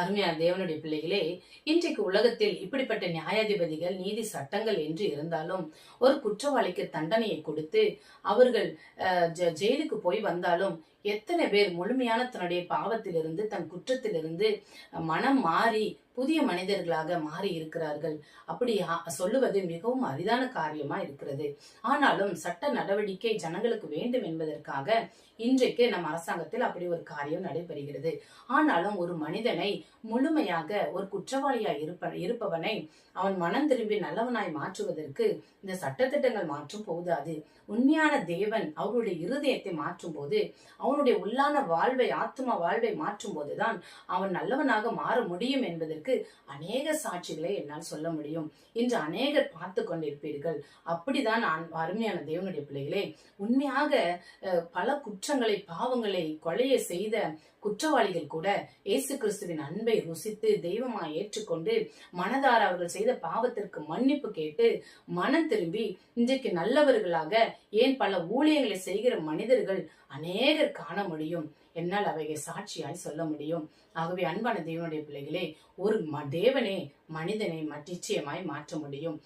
அருமையான தேவனுடைய பிள்ளைகளே, இன்றைக்கு உலகத்தில் இப்படிப்பட்ட நியாயாதிபதிகள், நீதி சட்டங்கள் என்று இருந்தாலும் ஒரு குற்றவாளிக்கு தண்டனையை கொடுத்து அவர்கள் ஜெயிலுக்கு போய் வந்தாலும் எத்தனை பேர் முழுமையான தன்னுடைய பாவத்திலிருந்து, தன் குற்றத்திலிருந்து மனம் மாறி புதிய மனிதர்களாக மாறி இருக்கிறார்கள். அப்படி சொல்லுவது மிகவும் அரிதான காரியமா இருக்கிறது. ஆனாலும் சட்ட நடவடிக்கை ஜனங்களுக்கு வேண்டும் என்பதற்காக இன்றைக்கு நம் அரசாங்கத்தில் அப்படி ஒரு காரியம் நடைபெறுகிறது. ஆனாலும் ஒரு மனிதனை முழுமையாக ஒரு குற்றவாளியாய் இருப்பவனை அவன் மனம் திரும்பி நல்லவனாய் மாற்றுவதற்கு இந்த சட்டத்திட்டங்கள் மாற்றும் போதாது. உண்மையான தேவன் அவருடைய இருதயத்தை மாற்றும் போது, அவனுடைய உள்ளான வாழ்வை, ஆத்மா வாழ்வை மாற்றும் போதுதான் அவன் நல்லவனாக மாற முடியும் என்பதற்கு அநேக சாட்சிகளை என்னால் சொல்ல முடியும். இன்று அநேகர் பார்த்து கொண்டிருப்பீர்கள். அப்படிதான் அருமையான தேவனுடைய பிள்ளைகளே, உண்மையாக பல குற்றங்களை, பாவங்களை, கொலையை செய்த குற்றவாளிகள் கூட இயேசு கிறிஸ்துவின் அன்பை ருசித்து தெய்வமாய் ஏற்றுக்கொண்டு மனதார அவர்கள் செய்த பாவத்திற்கு மன்னிப்பு கேட்டு மனம் திரும்பி இன்றைக்கு நல்லவர்களாக, ஏன் பல ஊழியர்களை செய்கிற மனிதர்கள் அநேகர் காண முடியும். என்னால் அவைகளை சாட்சியாய் சொல்ல முடியும். ஆகவே அன்பான தேவனுடைய பிள்ளைகளே, ஒரு தேவனே மனிதனை நிச்சயமாய் மாற்ற முடியும்.